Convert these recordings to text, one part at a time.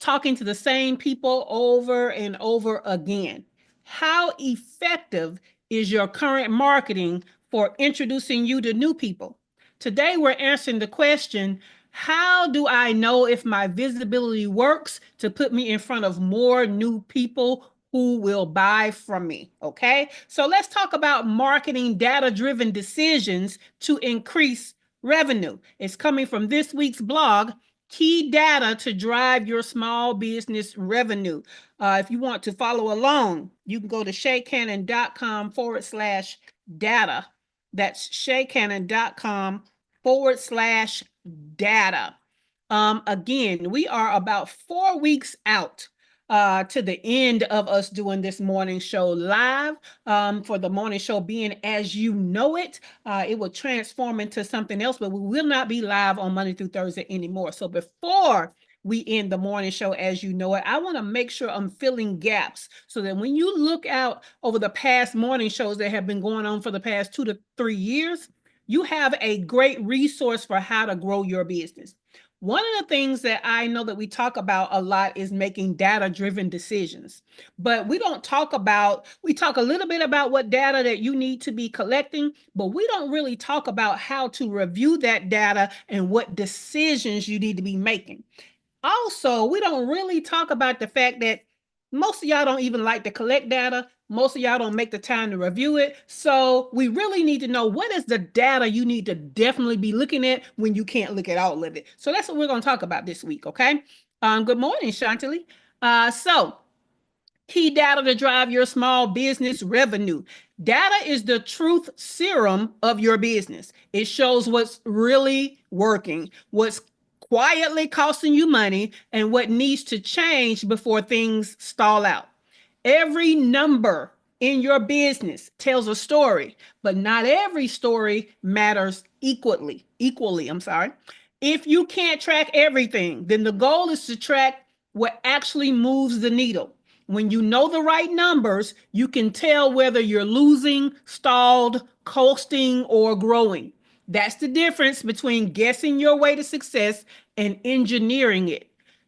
talking to the same people over and over again. How effective is your current marketing for introducing you to new people? Today, we're answering the question, how do I know if my visibility works to put me in front of more new people who will buy from me? Okay, so let's talk about marketing data-driven decisions to increase revenue. It's coming from this week's blog, Key Data to Drive Your Small Business Revenue. If you want to follow along, you can go to shaycannon.com/data. That's shaycannon.com/data. Again, we are about 4 weeks out to the end of us doing this morning show live. For the morning show being as you know it, it will transform into something else, but we will not be live on Monday through Thursday anymore. So before we end the morning show as you know it, I want to make sure I'm filling gaps so that when you look out over the past morning shows that have been going on for the past 2 to 3 years, you have a great resource for how to grow your business. One of the things that I know that we talk about a lot is making data-driven decisions, but we talk a little bit about what data that you need to be collecting, but we don't really talk about how to review that data and what decisions you need to be making. Also, we don't really talk about the fact that most of y'all don't even like to collect data. Most of y'all don't make the time to review it. So we really need to know what is the data you need to definitely be looking at when you can't look at all of it. So that's what we're going to talk about this week, okay? Good morning, Shantali. So key data to drive your small business revenue. Data is the truth serum of your business. It shows what's really working, what's quietly costing you money, and what needs to change before things stall out. Every number in your business tells a story, but not every story matters equally. If you can't track everything, then the goal is to track what actually moves the needle. When you know the right numbers, you can tell whether you're losing, stalled, coasting, or growing. That's the difference between guessing your way to success and engineering it.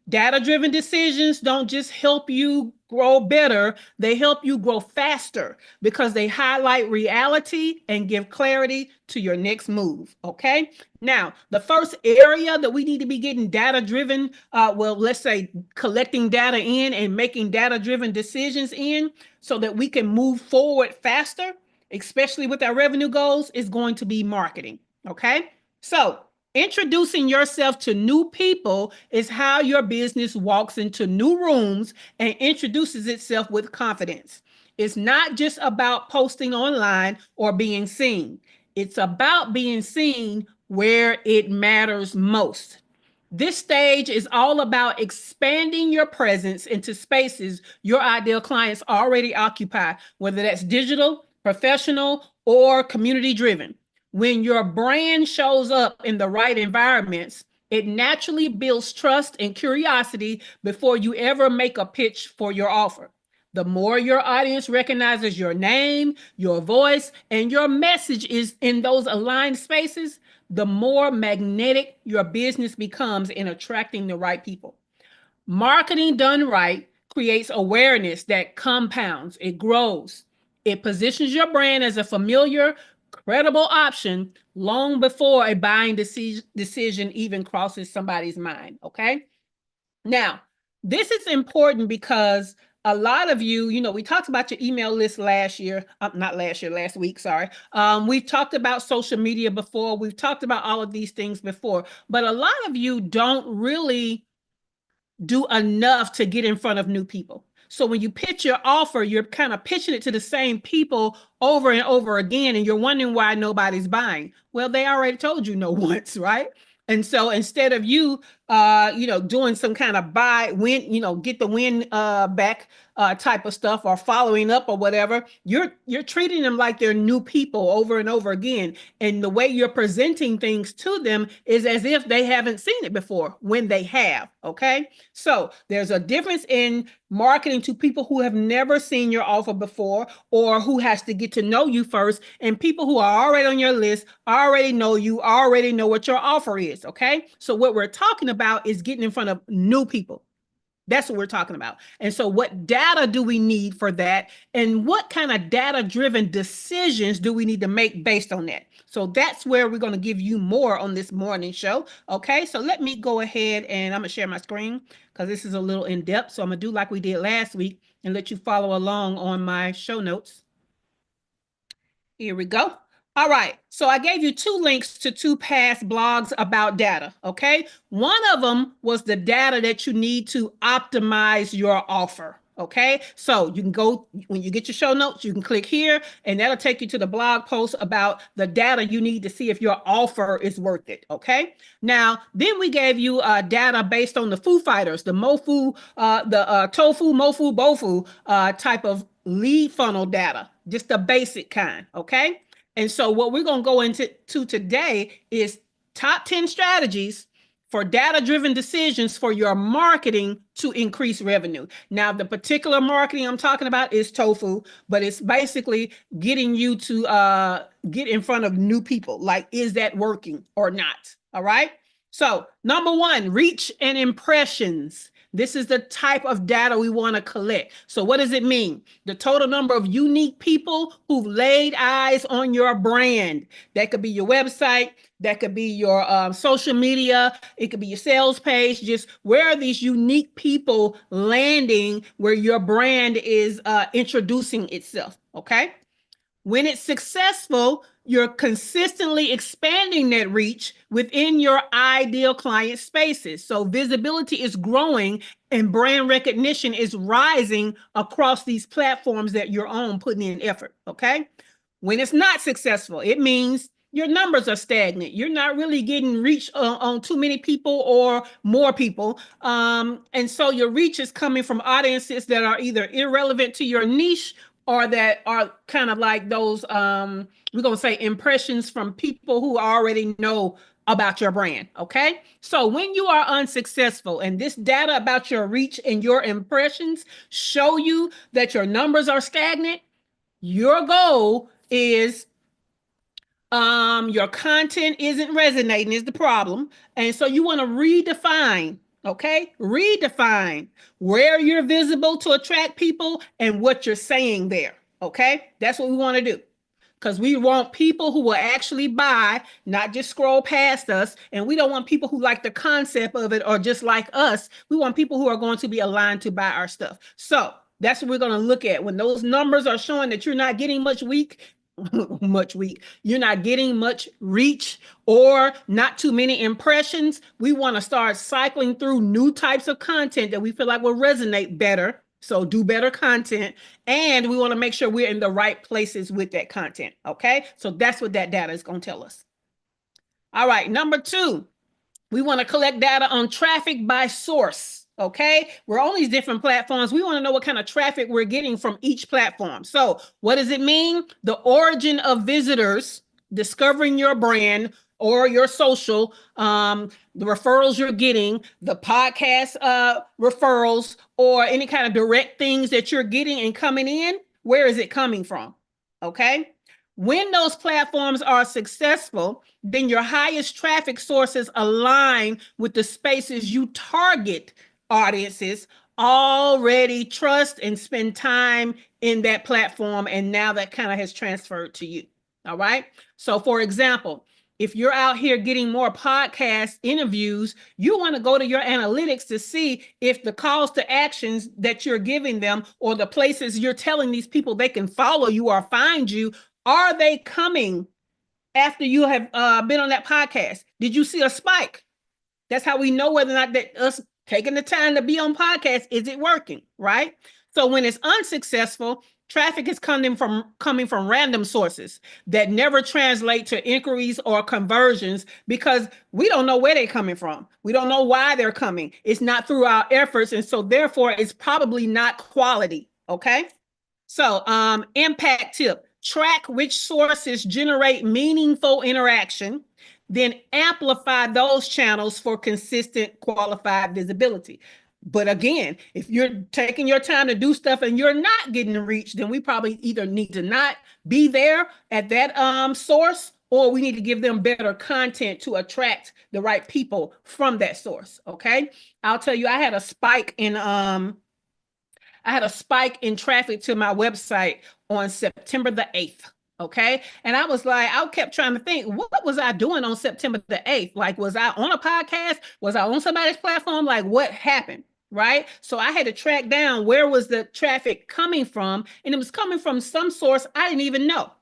Data-driven decisions don't just help you grow better, they help you grow faster because they highlight reality and give clarity to your next move, okay? Now, the first area that we need to be getting data-driven, let's say collecting data in and making data-driven decisions in so that we can move forward faster, especially with our revenue goals, is going to be marketing, okay? So introducing yourself to new people is how your business walks into new rooms and introduces itself with confidence. It's not just about posting online or being seen. It's about being seen where it matters most. This stage is all about expanding your presence into spaces your ideal clients already occupy, whether that's digital, professional, or community driven. When your brand shows up in the right environments, it naturally builds trust and curiosity before you ever make a pitch for your offer. The more your audience recognizes your name, your voice, and your message is in those aligned spaces, the more magnetic your business becomes in attracting the right people. Marketing done right creates awareness that compounds, it grows. It positions your brand as a familiar, credible option long before a buying decision even crosses somebody's mind, okay? Now, this is important because a lot of you, we talked about your email list last week, sorry. We've talked about social media before. We've talked about all of these things before, but a lot of you don't really do enough to get in front of new people. So when you pitch your offer, you're kind of pitching it to the same people over and over again, and you're wondering why nobody's buying. Well, they already told you no once, right? And so instead of you, doing some kind of get the win back type of stuff or following up or whatever, you're treating them like they're new people over and over again. And the way you're presenting things to them is as if they haven't seen it before when they have, okay? So there's a difference in marketing to people who have never seen your offer before or who has to get to know you first, and people who are already on your list, already know you, already know what your offer is, okay? So what we're talking about is getting in front of new people. That's what we're talking about. And so what data do we need for that? And what kind of data-driven decisions do we need to make based on that? So that's where we're going to give you more on this morning show. Okay, so let me go ahead and I'm going to share my screen because this is a little in-depth. So I'm going to do like we did last week and let you follow along on my show notes. Here we go. All right. So I gave you two links to two past blogs about data. Okay. One of them was the data that you need to optimize your offer. Okay. So you can go when you get your show notes, you can click here and that'll take you to the blog post about the data you need to see if your offer is worth it. Okay. Now, then we gave you data based on the Foo Fighters, the MoFu, the tofu, MoFu, BoFu type of lead funnel data, just the basic kind. Okay. And so what we're going to go into today is top 10 strategies for data-driven decisions for your marketing to increase revenue. Now, the particular marketing I'm talking about is tofu, but it's basically getting you to get in front of new people. Like, is that working or not? All right. So number one, reach and impressions. This is the type of data we want to collect. So what does it mean? The total number of unique people who've laid eyes on your brand. That could be your website. That could be your social media. It could be your sales page. Just where are these unique people landing where your brand is introducing itself? Okay. When it's successful, you're consistently expanding that reach within your ideal client spaces. So visibility is growing and brand recognition is rising across these platforms that you're on, putting in effort. Okay. When it's not successful, it means your numbers are stagnant. You're not really getting reach on too many people or more people. And so your reach is coming from audiences that are either irrelevant to your niche or that are kind of like those, we're going to say impressions from people who already know about your brand. Okay. So when you are unsuccessful and this data about your reach and your impressions show you that your numbers are stagnant, your goal is your content isn't resonating is the problem. And so you want to redefine, okay? Redefine where you're visible to attract people and what you're saying there, okay? That's what we want to do. Because we want people who will actually buy, not just scroll past us. And we don't want people who like the concept of it or just like us. We want people who are going to be aligned to buy our stuff. So that's what we're going to look at. When those numbers are showing that you're not getting you're not getting much reach or not too many impressions, we want to start cycling through new types of content that we feel like will resonate better. So do better content, and we want to make sure we're in the right places with that content. Okay, so that's what that data is going to tell us. All right, number two, we want to collect data on traffic by source. Okay, we're on these different platforms. We want to know what kind of traffic we're getting from each platform. So what does it mean? The origin of visitors discovering your brand or your social, the referrals you're getting, the podcast referrals, or any kind of direct things that you're getting and coming in, where is it coming from? Okay. When those platforms are successful, then your highest traffic sources align with the spaces you target audiences already trust and spend time in that platform. And now that kind of has transferred to you. All right. So for example, if you're out here getting more podcast interviews, you want to go to your analytics to see if the calls to actions that you're giving them or the places you're telling these people they can follow you or find you, are they coming after you have been on that podcast? Did you see a spike? That's how we know whether or not that us taking the time to be on podcast, is it working, right? So when it's unsuccessful, traffic is coming from random sources that never translate to inquiries or conversions because we don't know where they're coming from. We don't know why they're coming. It's not through our efforts. And so therefore it's probably not quality. Okay. So impact tip, track which sources generate meaningful interaction, then amplify those channels for consistent qualified visibility. But again, if you're taking your time to do stuff and you're not getting the reach, then we probably either need to not be there at that source, or we need to give them better content to attract the right people from that source. Okay. I'll tell you, I had a spike in traffic to my website on September the 8th. Okay. And I was like, I kept trying to think, what was I doing on September the 8th? Like, was I on a podcast? Was I on somebody's platform? Like, what happened? Right. So I had to track down where was the traffic coming from. And it was coming from some source I didn't even know.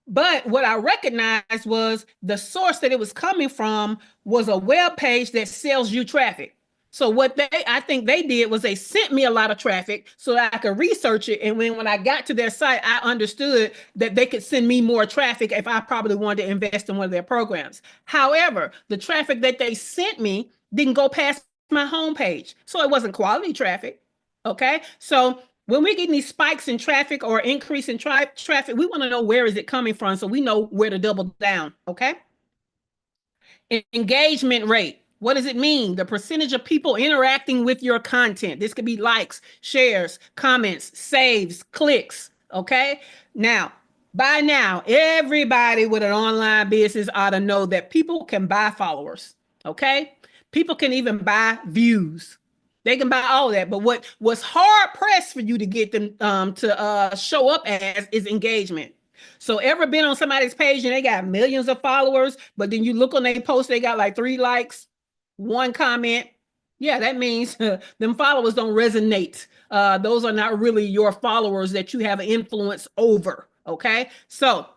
But what I recognized was the source that it was coming from was a web page that sells you traffic. So what I think they did was they sent me a lot of traffic so that I could research it. And when I got to their site, I understood that they could send me more traffic if I probably wanted to invest in one of their programs. However, the traffic that they sent me didn't go past my homepage. So it wasn't quality traffic. Okay. So when we're getting these spikes in traffic or increase in traffic, we want to know where is it coming from so we know where to double down. Okay. Engagement rate. What does it mean? The percentage of people interacting with your content. This could be likes, shares, comments, saves, clicks. Okay. Now, by now, everybody with an online business ought to know that people can buy followers. Okay. People can even buy views. They can buy all that. But what was hard pressed for you to get them to show up as is engagement. So ever been on somebody's page and they got millions of followers, but then you look on their post, they got like 3 likes, 1 comment. Yeah, that means them followers don't resonate. Those are not really your followers that you have influence over. Okay. So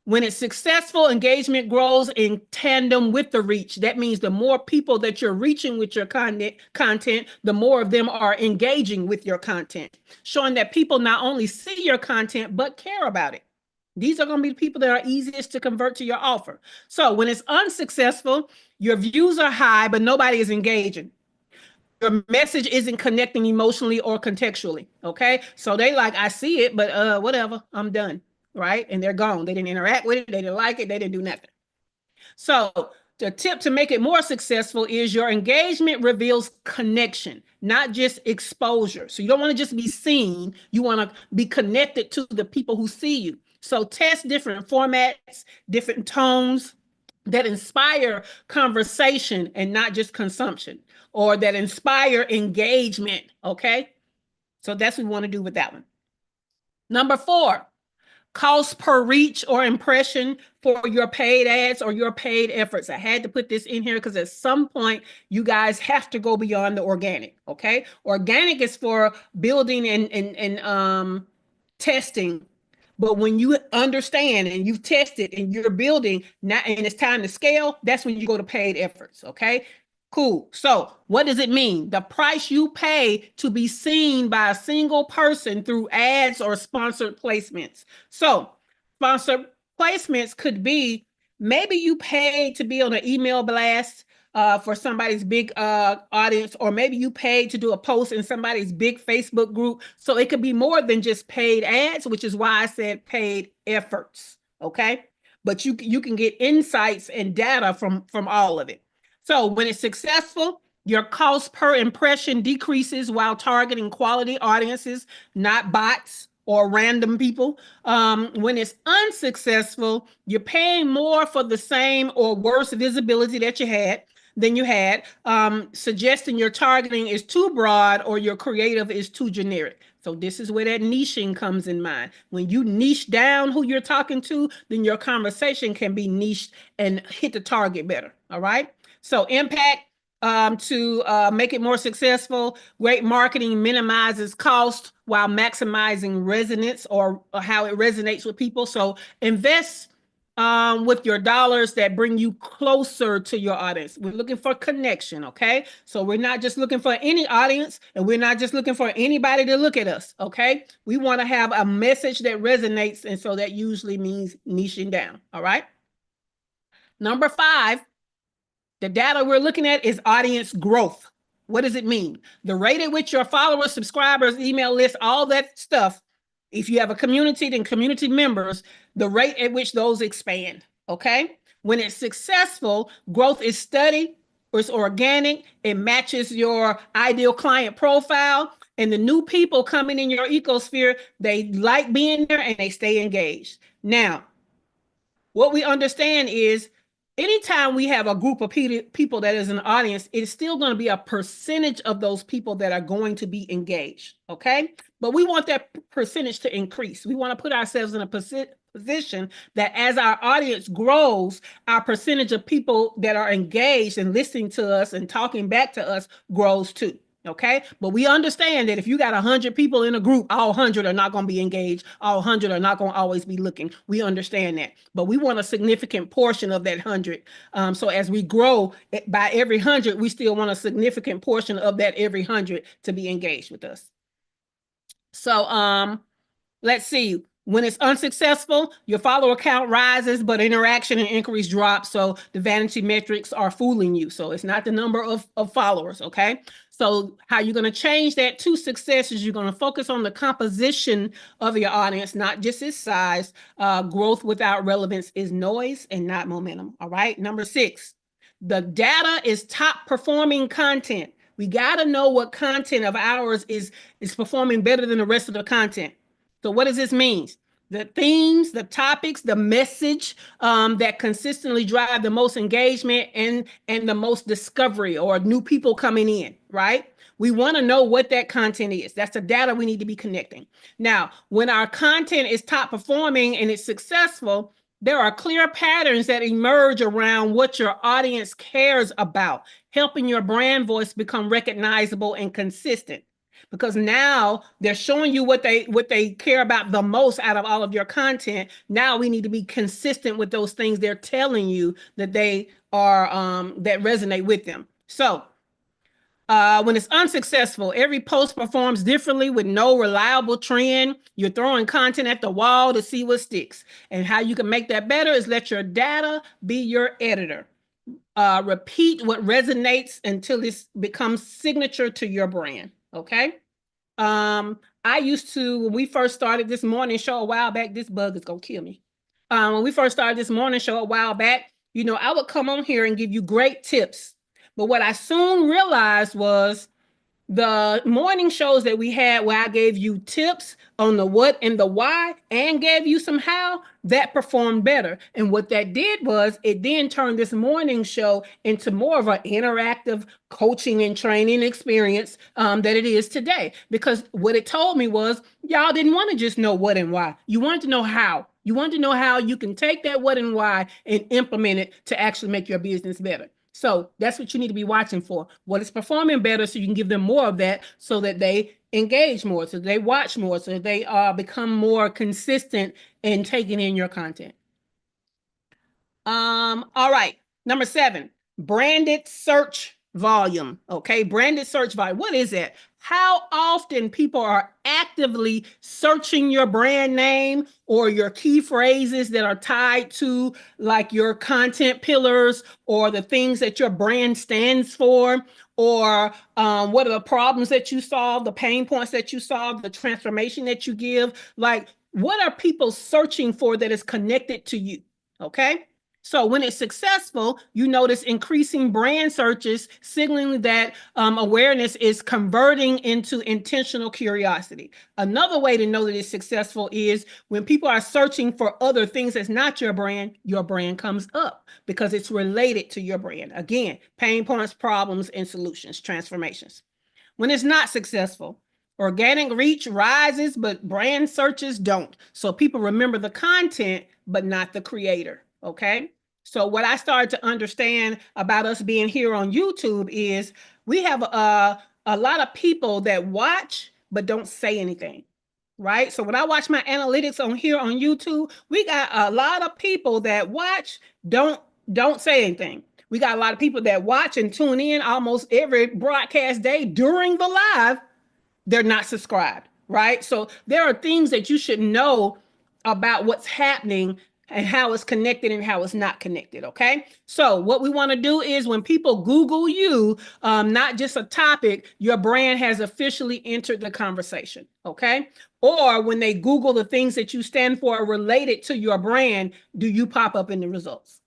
when it's successful, engagement grows in tandem with the reach. That means the more people that you're reaching with your content, the more of them are engaging with your content, showing that people not only see your content, but care about it. These are going to be the people that are easiest to convert to your offer. So when it's unsuccessful, your views are high, but nobody is engaging. Your message isn't connecting emotionally or contextually. Okay. So they like, I see it, but whatever, I'm done. Right. And they're gone. They didn't interact with it. They didn't like it. They didn't do nothing. So the tip to make it more successful is your engagement reveals connection, not just exposure. So you don't want to just be seen. You want to be connected to the people who see you. So test different formats, different tones that inspire conversation and not just consumption, or that inspire engagement. Okay. So that's what we want to do with that one. Number 4, cost per reach or impression for your paid ads or your paid efforts. I had to put this in here because at some point you guys have to go beyond the organic. Okay. Organic is for building and testing. But when you understand and you've tested and you're building now and it's time to scale, that's when you go to paid efforts. Okay. Cool. So what does it mean? The price you pay to be seen by a single person through ads or sponsored placements. So sponsored placements could be maybe you paid to be on an email blast for somebody's big audience, or maybe you paid to do a post in somebody's big Facebook group. So it could be more than just paid ads, which is why I said paid efforts. Okay. But you can get insights and data from all of it. So when it's successful, your cost per impression decreases while targeting quality audiences, not bots or random people. When it's unsuccessful, you're paying more for the same or worse visibility that you had than you had, suggesting your targeting is too broad or your creative is too generic. So this is where that niching comes in mind. When you niche down who you're talking to, then your conversation can be niched and hit the target better. All right. So impact to make it more successful. Great marketing minimizes cost while maximizing resonance or how it resonates with people. So invest with your dollars that bring you closer to your audience. We're looking for connection, okay? So we're not just looking for any audience, and we're not just looking for anybody to look at us, okay? We want to have a message that resonates, and so that usually means niching down, all right? Number 5, the data we're looking at is audience growth. What does it mean? The rate at which your followers, subscribers, email list, all that stuff, if you have a community, then community members, the rate at which those expand, okay? When it's successful, growth is steady, or it's organic, it matches your ideal client profile, and the new people coming in your ecosphere, they like being there and they stay engaged. Now, what we understand is anytime we have a group of people that is an audience, it's still going to be a percentage of those people that are going to be engaged. Okay. But we want that percentage to increase. We want to put ourselves in a position that as our audience grows, our percentage of people that are engaged and listening to us and talking back to us grows too. Okay. But we understand that if you got 100 people in a group, all 100 are not going to be engaged. All 100 are not going to always be looking. We understand that. But we want a significant portion of that 100. So as we grow by every 100, we still want a significant portion of that every 100 to be engaged with us. So let's see. When it's unsuccessful, your follower count rises, but interaction and inquiries drop. So the vanity metrics are fooling you. So it's not the number of followers, okay? So how you're going to change that to success is you're going to focus on the composition of your audience, not just its size. Growth without relevance is noise and not momentum, all right? Number 6, the data is top performing content. We got to know what content of ours is performing better than the rest of the content. So what does this mean? The themes, the topics, the message that consistently drive the most engagement and the most discovery or new people coming in, right? We want to know what that content is. That's the data we need to be connecting. Now, when our content is top performing and it's successful, there are clear patterns that emerge around what your audience cares about, helping your brand voice become recognizable and consistent. Because now they're showing you what they care about the most out of all of your content. Now we need to be consistent with those things they're telling you that they are that resonate with them. So when it's unsuccessful, every post performs differently with no reliable trend. You're throwing content at the wall to see what sticks. And how you can make that better is let your data be your editor. Repeat what resonates until it becomes signature to your brand. Okay. I used to, when we first started this morning show a while back, this bug is gonna kill me. When we first started this morning show a while back, I would come on here and give you great tips. But what I soon realized was the morning shows that we had where I gave you tips on the what and the why and gave you some how, that performed better. And what that did was it then turned this morning show into more of an interactive coaching and training experience that it is today. Because what it told me was y'all didn't want to just know what and why. You wanted to know how. You wanted to know how you can take that what and why and implement it to actually make your business better. So that's what you need to be watching for. What is performing better so you can give them more of that so that they engage more, so they watch more, so they become more consistent in taking in your content. All right. Number 7, branded search volume. Okay. Branded search volume. What is that? How often people are actively searching your brand name or your key phrases that are tied to like your content pillars or the things that your brand stands for, or what are the problems that you solve, the pain points that you solve, the transformation that you give. Like, what are people searching for that is connected to you? Okay. So when it's successful, you notice increasing brand searches, signaling that awareness is converting into intentional curiosity. Another way to know that it's successful is when people are searching for other things that's not your brand comes up because it's related to your brand. Again, pain points, problems, and solutions, transformations. When it's not successful, organic reach rises, but brand searches don't. So people remember the content, but not the creator. Okay. So what I started to understand about us being here on YouTube is we have a lot of people that watch, but don't say anything. Right. So when I watch my analytics on here on YouTube, we got a lot of people that watch, don't say anything. We got a lot of people that watch and tune in almost every broadcast day during the live. They're not subscribed, right? So there are things that you should know about what's happening and how it's connected and how it's not connected, okay? So what we want to do is when people Google you, not just a topic, your brand has officially entered the conversation, okay? Or when they Google the things that you stand for related to your brand, do you pop up in the results?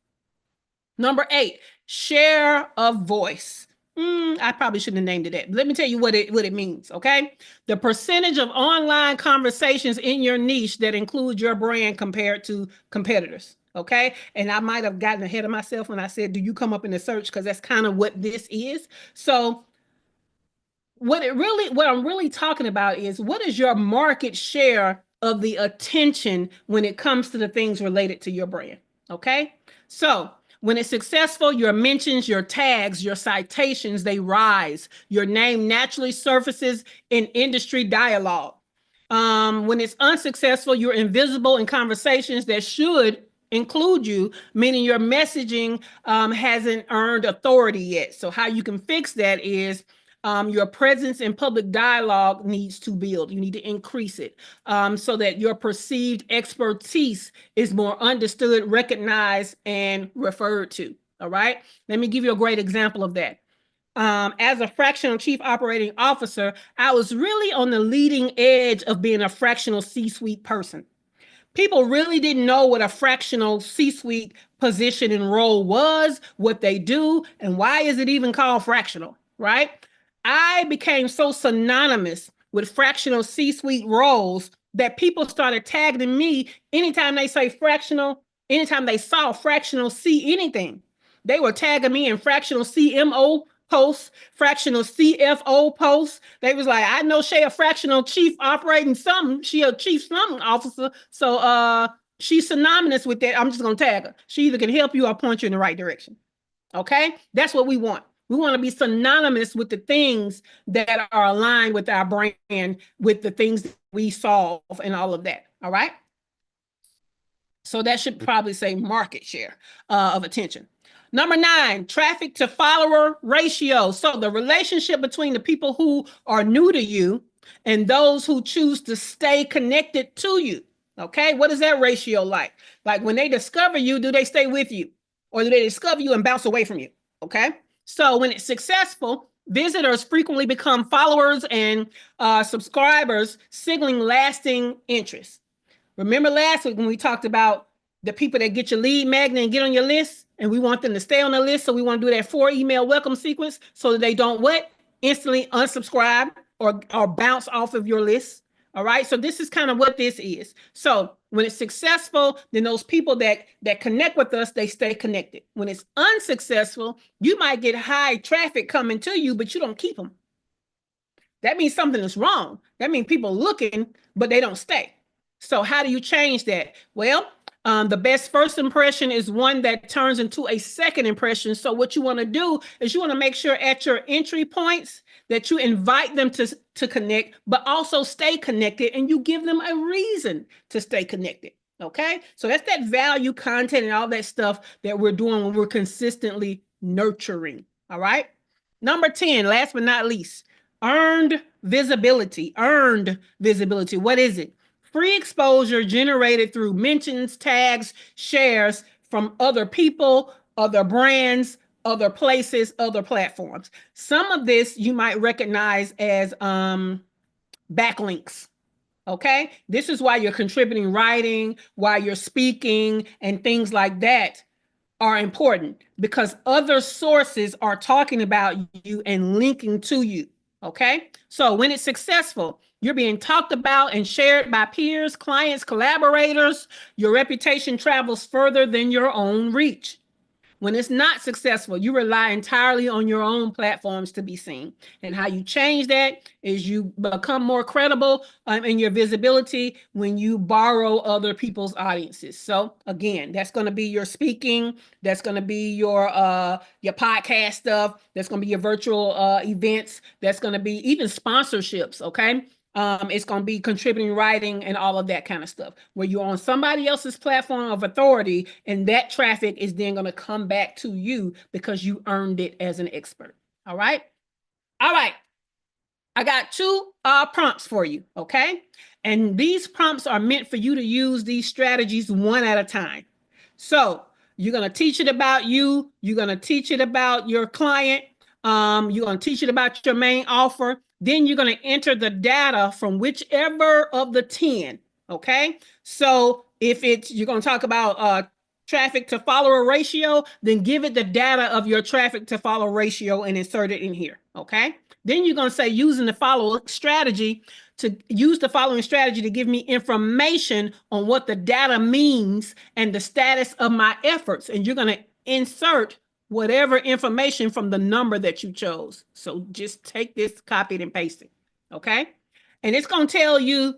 Number 8, share of voice. I probably shouldn't have named it that. Let me tell you what it means, okay? The percentage of online conversations in your niche that include your brand compared to competitors, Okay. And I might have gotten ahead of myself when I said, do you come up in the search? Because that's kind of what this is. So what I'm really talking about is, what is your market share of the attention when it comes to the things related to your brand? Okay. So when it's successful, your mentions, your tags, your citations, they rise. Your name naturally surfaces in industry dialogue. When it's unsuccessful, you're invisible in conversations that should include you, meaning your messaging hasn't earned authority yet. So how you can fix that is, your presence in public dialogue needs to build. You need to increase it, so that your perceived expertise is more understood, recognized, and referred to. All right. Let me give you a great example of that. As a fractional chief operating officer, I was really on the leading edge of being a fractional C-suite person. People really didn't know what a fractional C-suite position and role was, what they do, and why is it even called fractional, right? I became so synonymous with fractional C-suite roles that people started tagging me anytime they say fractional, anytime they saw fractional C anything. They were tagging me in fractional CMO posts, fractional CFO posts. They was like, I know she a fractional chief operating something. She a chief something officer. So she's synonymous with that. I'm just gonna tag her. She either can help you or point you in the right direction. Okay? That's what we want. We want to be synonymous with the things that are aligned with our brand, with the things that we solve and all of that. All right? So that should probably say market share of attention. Number 9, traffic to follower ratio. So the relationship between the people who are new to you and those who choose to stay connected to you. Okay, what is that ratio like? Like when they discover you, do they stay with you? Or do they discover you and bounce away from you? Okay, so when it's successful, visitors frequently become followers and subscribers, signaling lasting interest. Remember last week when we talked about the people that get your lead magnet and get on your list, and we want them to stay on the list. So we want to do that 4 email welcome sequence so that they don't what? Instantly unsubscribe or bounce off of your list. All right. So this is kind of what this is. So when it's successful, then those people that connect with us, they stay connected. When it's unsuccessful, you might get high traffic coming to you, but you don't keep them. That means something is wrong. That means people looking, but they don't stay. So how do you change that? Well, the best first impression is one that turns into a second impression. So what you want to do is you want to make sure at your entry points that you invite them to connect, but also stay connected, and you give them a reason to stay connected. Okay, so that's that value content and all that stuff that we're doing when we're consistently nurturing. All right. Number 10, last but not least, earned visibility. Earned visibility. What is it? Free exposure generated through mentions, tags, shares from other people, other brands, other places, other platforms. Some of this you might recognize as backlinks. Okay, this is why you're contributing writing, why you're speaking, and things like that are important, because other sources are talking about you and linking to you. Okay, so when it's successful, you're being talked about and shared by peers, clients, collaborators. Your reputation travels further than your own reach. When it's not successful, you rely entirely on your own platforms to be seen. And how you change that is you become more credible in your visibility when you borrow other people's audiences. So again, that's going to be your speaking, that's going to be your podcast stuff, that's going to be your virtual events, that's going to be even sponsorships. Okay. It's going to be contributing writing and all of that kind of stuff, where you're on somebody else's platform of authority, and that traffic is then going to come back to you because you earned it as an expert. All right. All right. I got 2 prompts for you. Okay. And these prompts are meant for you to use these strategies one at a time. So you're going to teach it about you. You're going to teach it about your client. You're going to teach it about your main offer. Then you're going to enter the data from whichever of the 10. Okay. So if you're going to talk about traffic to follower ratio, then give it the data of your traffic to follower ratio and insert it in here. Okay. Then you're going to say, using the follow strategy to use the following strategy to give me information on what the data means and the status of my efforts. And you're going to insert whatever information from the number that you chose. So just take this, copy it, and paste it. Okay. And it's going to tell you,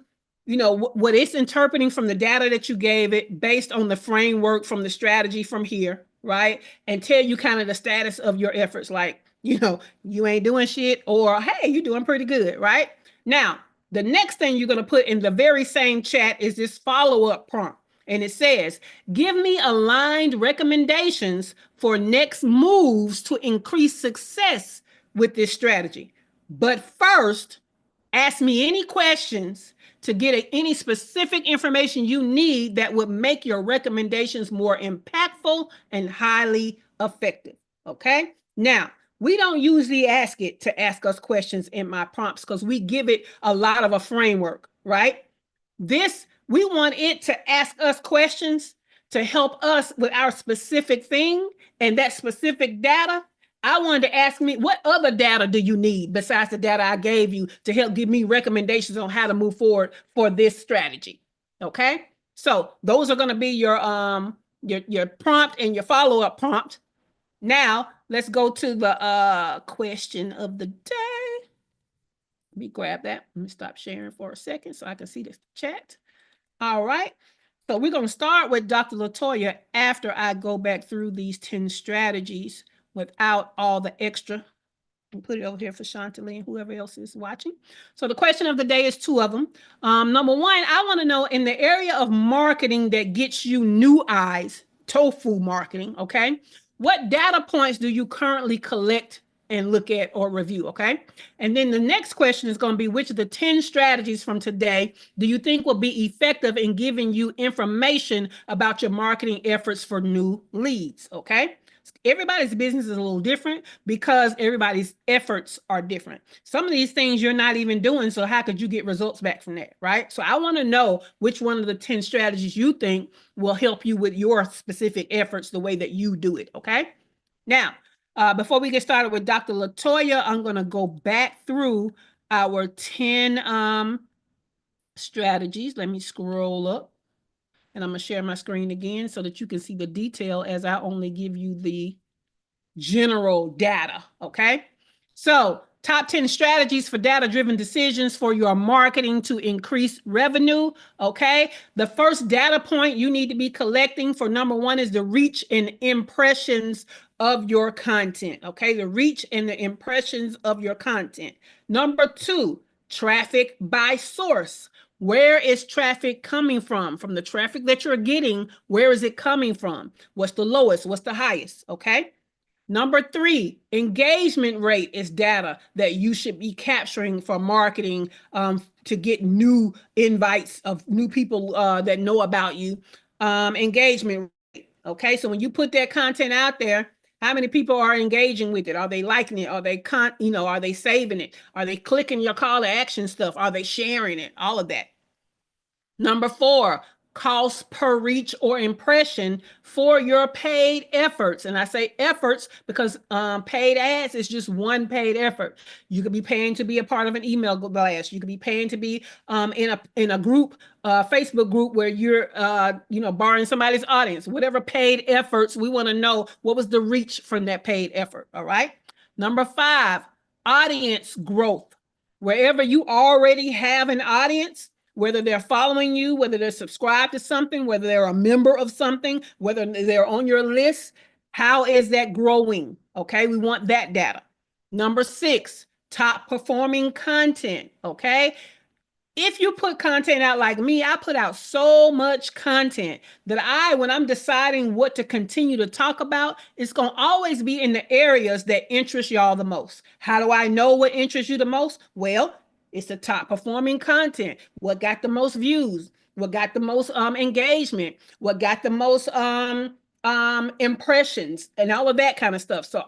what it's interpreting from the data that you gave it based on the framework from the strategy from here, right? And tell you kind of the status of your efforts, like, you ain't doing shit, or hey, you're doing pretty good, right? Now, the next thing you're going to put in the very same chat is this follow-up prompt. And it says, give me aligned recommendations for next moves to increase success with this strategy. But first, ask me any questions to get any specific information you need that would make your recommendations more impactful and highly effective. Okay? Now, we don't usually ask it to ask us questions in my prompts because we give it a lot of a framework, right? We want it to ask us questions to help us with our specific thing and that specific data. I wanted to ask me, what other data do you need besides the data I gave you to help give me recommendations on how to move forward for this strategy? Okay, so those are going to be your prompt and your follow-up prompt. Now let's go to the question of the day. Let me grab that. Let me stop sharing for a second so I can see this chat. All right. So we're going to start with Dr. Latoya after I go back through these 10 strategies without all the extra. And put it over here for Chantilly and whoever else is watching. So the question of the day is 2 of them. Number 1, I want to know, in the area of marketing that gets you new eyes, tofu marketing, okay? What data points do you currently collect and look at or review, okay? And then the next question is going to be, which of the 10 strategies from today do you think will be effective in giving you information about your marketing efforts for new leads, okay? Everybody's business is a little different because everybody's efforts are different. Some of these things you're not even doing, so how could you get results back from that, right? So I want to know which one of the 10 strategies you think will help you with your specific efforts the way that you do it, okay? Now, before we get started with Dr. Latoya, I'm going to go back through our 10 strategies. Let me scroll up. And I'm going to share my screen again so that you can see the detail as I only give you the general data, okay? So, top 10 strategies for data-driven decisions for your marketing to increase revenue, okay? The first data point you need to be collecting for number 1 is the reach and impressions of your content, okay? The reach and the impressions of your content. Number 2, traffic by source. Where is traffic coming from? From the traffic that you're getting, where is it coming from? What's the lowest? What's the highest? Okay. Number 3, engagement rate is data that you should be capturing for marketing to get new invites of new people that know about you. Engagement rate. Okay. So when you put that content out there, how many people are engaging with it? Are they liking it? Are they are they saving it? Are they clicking your call to action stuff? Are they sharing it? All of that. Number 4, cost per reach or impression for your paid efforts. And I say efforts because paid ads is just one paid effort. You could be paying to be a part of an email blast. You could be paying to be in a group, Facebook group where you're borrowing somebody's audience. Whatever paid efforts, we want to know what was the reach from that paid effort. All right. Number 5, audience growth. Wherever you already have an audience, whether they're following you, whether they're subscribed to something, whether they're a member of something, whether they're on your list, how is that growing? Okay, we want that data. Number 6, top performing content. Okay, if you put content out like me, I put out so much content that when I'm deciding what to continue to talk about, it's going to always be in the areas that interest y'all the most. How do I know what interests you the most? Well, it's the top performing content. What got the most views? What got the most engagement? What got the most impressions and all of that kind of stuff. So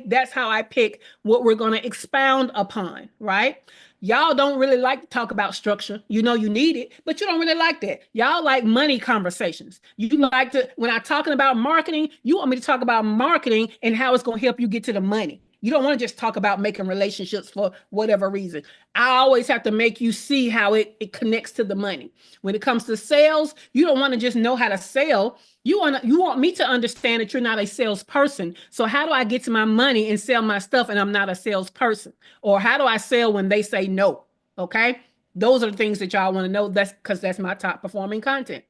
that's how I pick what we're going to expound upon, right? Y'all don't really like to talk about structure. You know you need it, but you don't really like that. Y'all like money conversations. You like to, when I'm talking about marketing, you want me to talk about marketing and how it's going to help you get to the money. You don't want to just talk about making relationships for whatever reason. I always have to make you see how it connects to the money. When it comes to sales, you don't want to just know how to sell. You want me to understand that you're not a salesperson. So how do I get to my money and sell my stuff and I'm not a salesperson? Or how do I sell when they say no? Okay. Those are the things that y'all want to know. That's because that's my top performing content.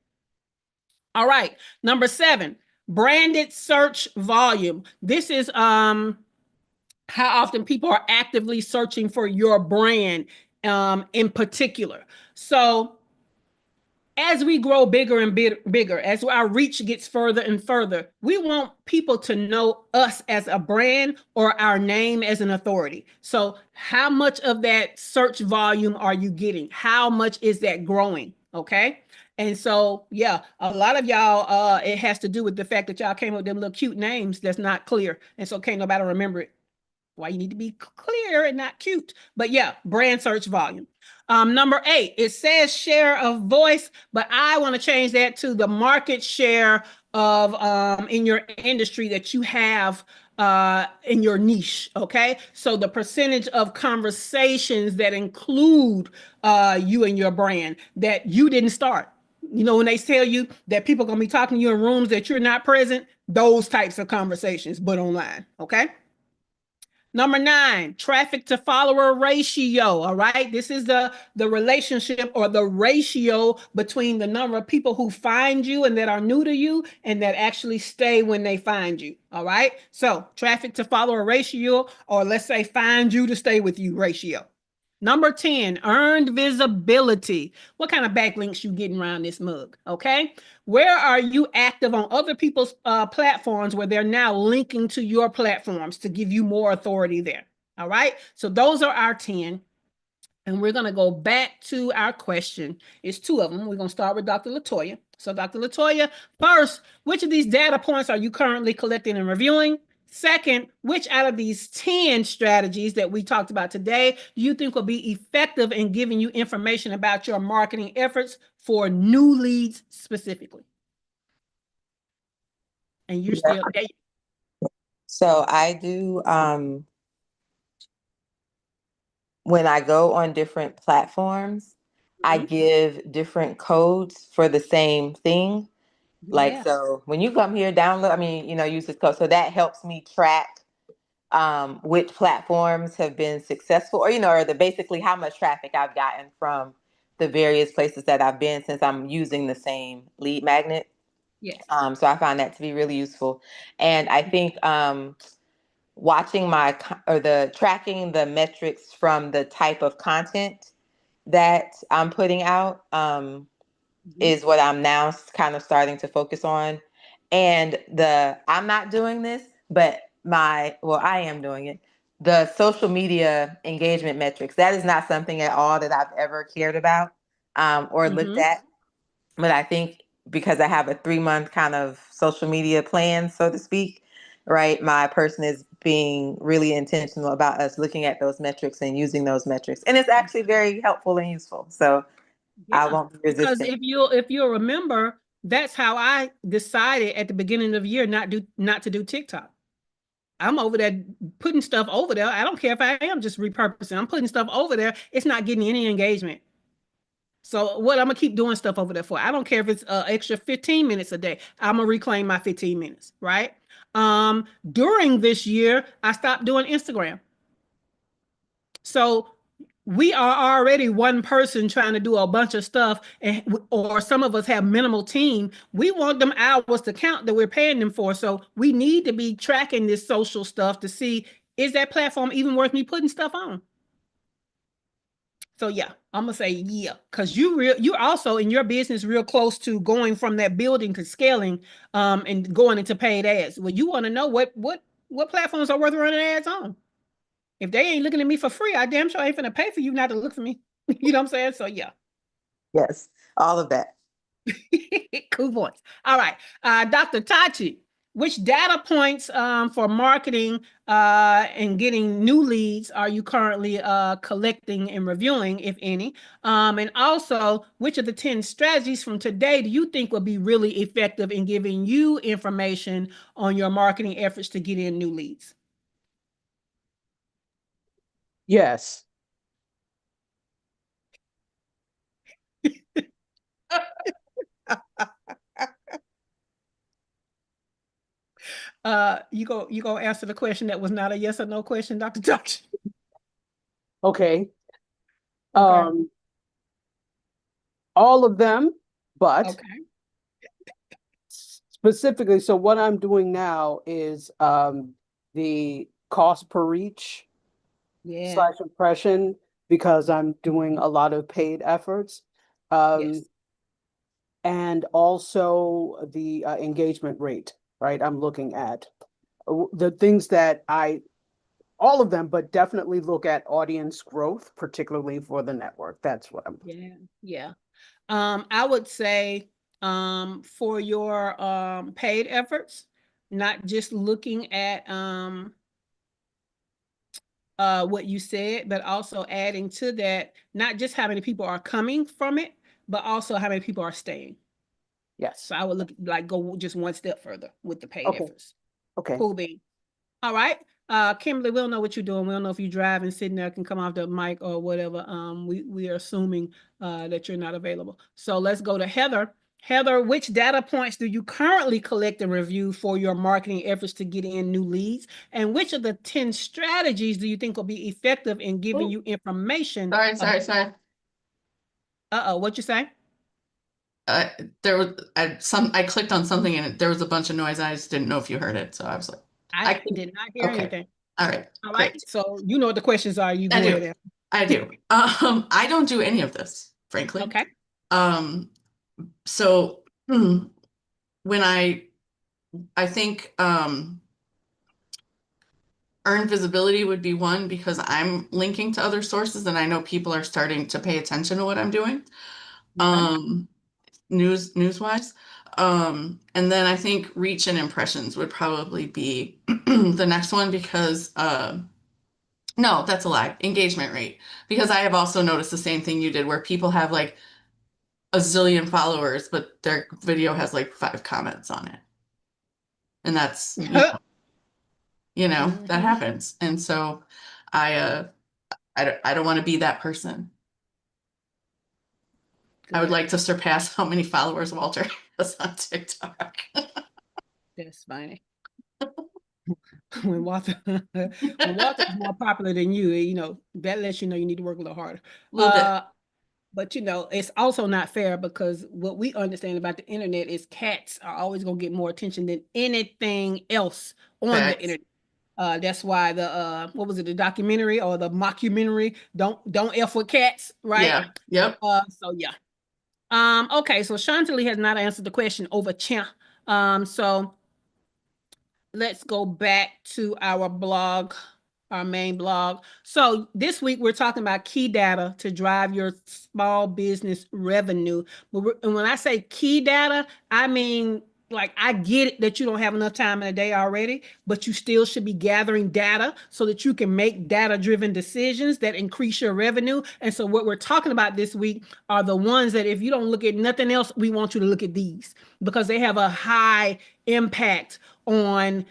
All right. Number 7, branded search volume. This is how often people are actively searching for your brand in particular. So as we grow bigger and bigger, as our reach gets further and further, we want people to know us as a brand or our name as an authority. So how much of that search volume are you getting? How much is that growing? Okay. And so, yeah, a lot of y'all, it has to do with the fact that y'all came up with them little cute names that's not clear. And so can't nobody remember it. Why you need to be clear and not cute. But yeah, brand search volume. Number 8, it says share of voice, but I want to change that to the market share of in your industry that you have in your niche. Okay, so the percentage of conversations that include you and your brand that you didn't start. You know, when they tell you that people are going to be talking to you in rooms that you're not present, those types of conversations, but online. Okay. Number 9, traffic to follower ratio. All right. This is the relationship or the ratio between the number of people who find you and that are new to you and that actually stay when they find you. All right. So traffic to follower ratio, or let's say find you to stay with you ratio. Number 10, earned visibility. What kind of backlinks you getting around this mug? Okay. Where are you active on other people's platforms where they're now linking to your platforms to give you more authority there? All right. So those are our 10. And we're going to go back to our question. It's 2 of them. We're going to start with Dr. Latoya. So Dr. Latoya, first, which of these data points are you currently collecting and reviewing? Second, which out of these 10 strategies that we talked about today do you think will be effective in giving you information about your marketing efforts for new leads specifically? And you're Yeah. still there. So I do, when I go on different platforms, I give different codes for the same thing. Like, Yeah. so when you come here, download, I mean, use this code. So that helps me track which platforms have been successful, or the basically how much traffic I've gotten from the various places that I've been, since I'm using the same lead magnet. Yes. So I find that to be really useful. And I think watching or the tracking the metrics from the type of content that I'm putting out is what I'm now kind of starting to focus on. And I'm not doing this, but I am doing it. The social media engagement metrics, that is not something at all that I've ever cared about or looked at. But I think because I have a 3-month kind of social media plan, so to speak, right? My person is being really intentional about us looking at those metrics and using those metrics. And it's actually very helpful and useful. So I Yeah, won't be because resistant. if you'll remember, that's how I decided at the beginning of the year not to do TikTok. I'm over there putting stuff over there. I don't care if I am just repurposing. I'm putting stuff over there. It's not getting any engagement. So what I'm gonna keep doing stuff over there for? I don't care if it's extra 15 minutes a day. I'm gonna reclaim my 15 minutes, right? During this year, I stopped doing Instagram. So we are already one person trying to do a bunch of stuff, or some of us have minimal team. We want them hours to count that we're paying them for. So we need to be tracking this social stuff to see, is that platform even worth me putting stuff on? So yeah, I'm gonna say yeah, because you're also in your business real close to going from that building to scaling, and going into paid ads. Well, you want to know what platforms are worth running ads on. If they ain't looking at me for free, I damn sure ain't finna pay for you not to look for me. You know what I'm saying? So yeah. Yes, all of that. Cool voice. All right. Dr. Tachi, which data points for marketing and getting new leads are you currently collecting and reviewing, if any? And also, which of the 10 strategies from today do you think will be really effective in giving you information on your marketing efforts to get in new leads? Yes. You go answer the question that was not a yes or no question, Dr. Josh. Okay. Okay. Um, all of them, but Okay. specifically, so what I'm doing now is the cost per reach Yeah. slash impression because I'm doing a lot of paid efforts. Um, Yes. and also the engagement rate, right? I'm looking at the things that all of them, but definitely look at audience growth, particularly for the network. That's what I'm. Yeah. Yeah. I would say for your paid efforts, not just looking at what you said, but also adding to that, not just how many people are coming from it, but also how many people are staying. Yes. So I would look like go just one step further with the paid Okay. efforts. Okay. Cool bean. All right. Kimberly, we don't know what you're doing. We don't know if you're driving, sitting there, can come off the mic or whatever. We are assuming that you're not available. So let's go to Heather. Heather, which data points do you currently collect and review for your marketing efforts to get in new leads? And which of the 10 strategies do you think will be effective in giving Oh, you information sorry, about, sorry, sorry. what you say? Uh, there was I clicked on something and there was a bunch of noise. I just didn't know if you heard it, so I was like, I I can. did not hear Okay, anything. all right, All right. great. So you know what the questions are. You I go do, ahead I and. do. I don't do any of this, frankly. Okay. Um, so when I think earned visibility would be one because I'm linking to other sources and I know people are starting to pay attention to what I'm doing. Okay. Um, news wise. And then I think reach and impressions would probably be the next one because no, that's a lie. Engagement rate. Because I have also noticed the same thing you did where people have like a zillion followers, but their video has like 5 comments on it. And that's, that Mhm. happens. And so I I don't want to be that person. I would Good. like to surpass how many followers Walter has on TikTok. That's funny. When Walter when Walter is more popular than you, that lets you know you need to work a little harder. A little bit. Uh, but it's also not fair because what we understand about the internet is cats are always gonna get more attention than anything else on the Facts. internet. That's why the what was it, the documentary or the mockumentary, don't F with cats, right? Yeah. Yep. So yeah. Okay, so Chantilly has not answered the question over champ. So let's go back to our blog, our main blog. So this week we're talking about key data to drive your small business revenue. And when I say key data, I mean, like, I get it that you don't have enough time in a day already, but you still should be gathering data so that you can make data-driven decisions that increase your revenue. And so what we're talking about this week are the ones that if you don't look at nothing else, we want you to look at these because they have a high impact on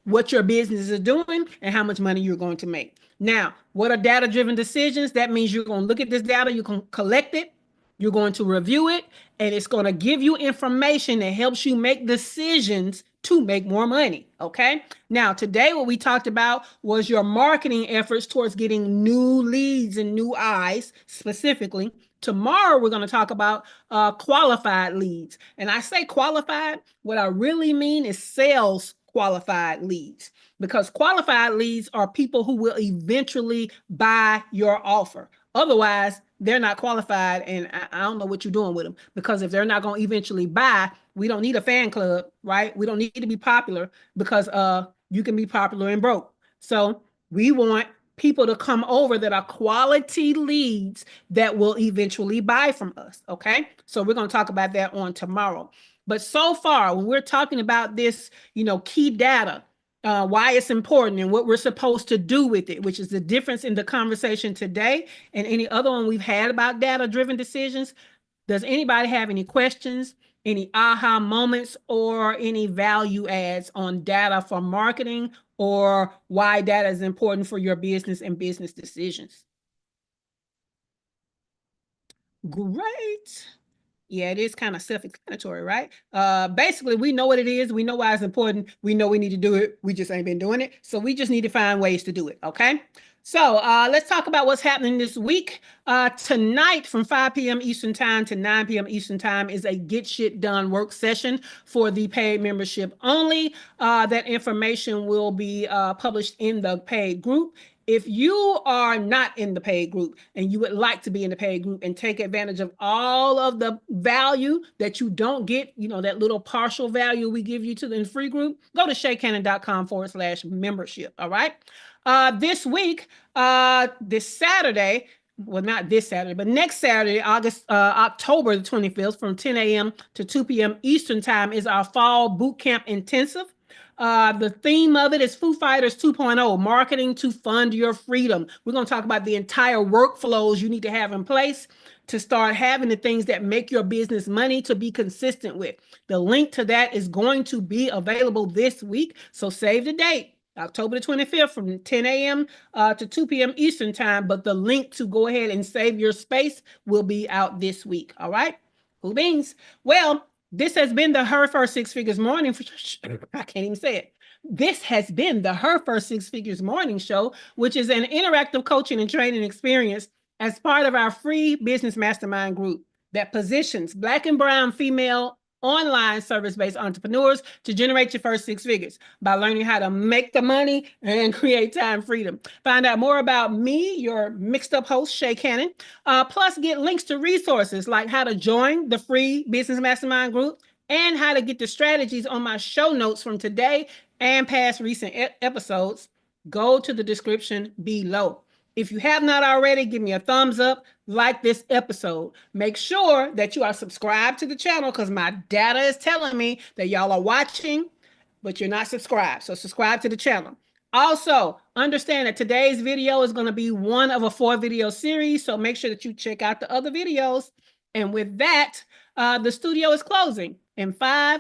what your business is doing and how much money you're going to make. Now, what are data driven decisions? That means you're going to look at this data, you can collect it, you're going to review it, and it's going to give you information that helps you make decisions to make more money. Okay. Now, today, what we talked about was your marketing efforts towards getting new leads and new eyes specifically. Tomorrow, we're going to talk about qualified leads. And I say qualified, what I really mean is sales qualified leads, because qualified leads are people who will eventually buy your offer. Otherwise, they're not qualified, and I don't know what you're doing with them, because if they're not going to eventually buy, we don't need a fan club, right? We don't need to be popular because you can be popular and broke. So we want people to come over that are quality leads that will eventually buy from us. Okay. So we're going to talk about that on tomorrow. But so far, when we're talking about this, key data, why it's important and what we're supposed to do with it, which is the difference in the conversation today and any other one we've had about data driven decisions. Does anybody have any questions? any aha moments, or any value adds on data for marketing, or why data is important for your business and business decisions? Great. Yeah, it is kind of self-explanatory, right? Basically, we know what it is. We know why it's important. We know we need to do it. We just ain't been doing it. So we just need to find ways to do it, okay? So let's talk about what's happening this week. Tonight from 5 p.m. Eastern Time to 9 p.m. Eastern Time is a Get Shit Done work session for the paid membership only. That information will be published in the paid group. If you are not in the paid group and you would like to be in the paid group and take advantage of all of the value that you don't get, you know, that little partial value we give you to the free group, go to shaycannon.com/membership. All right. This week, this Saturday, well, not this Saturday, but next Saturday, October the 25th, from 10 a.m. to 2 p.m. Eastern Time, is our fall boot camp intensive. The theme of it is Foo Fighters 2.0, marketing to fund your freedom. We're going to talk about the entire workflows you need to have in place to start having the things that make your business money to be consistent with. The link to that is going to be available this week. So save the date. October the 25th from 10 a.m. To 2 p.m. Eastern Time. But the link to go ahead and save your space will be out this week. All right? Cool beans. Well, this has been the Her First Six Figures Morning. I can't even say it. This has been the Her First Six Figures Morning Show, which is an interactive coaching and training experience as part of our free business mastermind group that positions Black and brown female online service-based entrepreneurs to generate your first six figures by learning how to make the money and create time freedom. Find out more about me, your mixed up host, Shay Cannon, plus get links to resources like how to join the free business mastermind group and how to get the strategies on my show notes from today and past recent episodes. Go to the description below. If you have not already, give me a thumbs up, like this episode. Make sure that you are subscribed to the channel because my data is telling me that y'all are watching, but you're not subscribed. So subscribe to the channel. Also, understand that today's video is going to be one of a 4-video series, so make sure that you check out the other videos. And with that, the studio is closing in 5,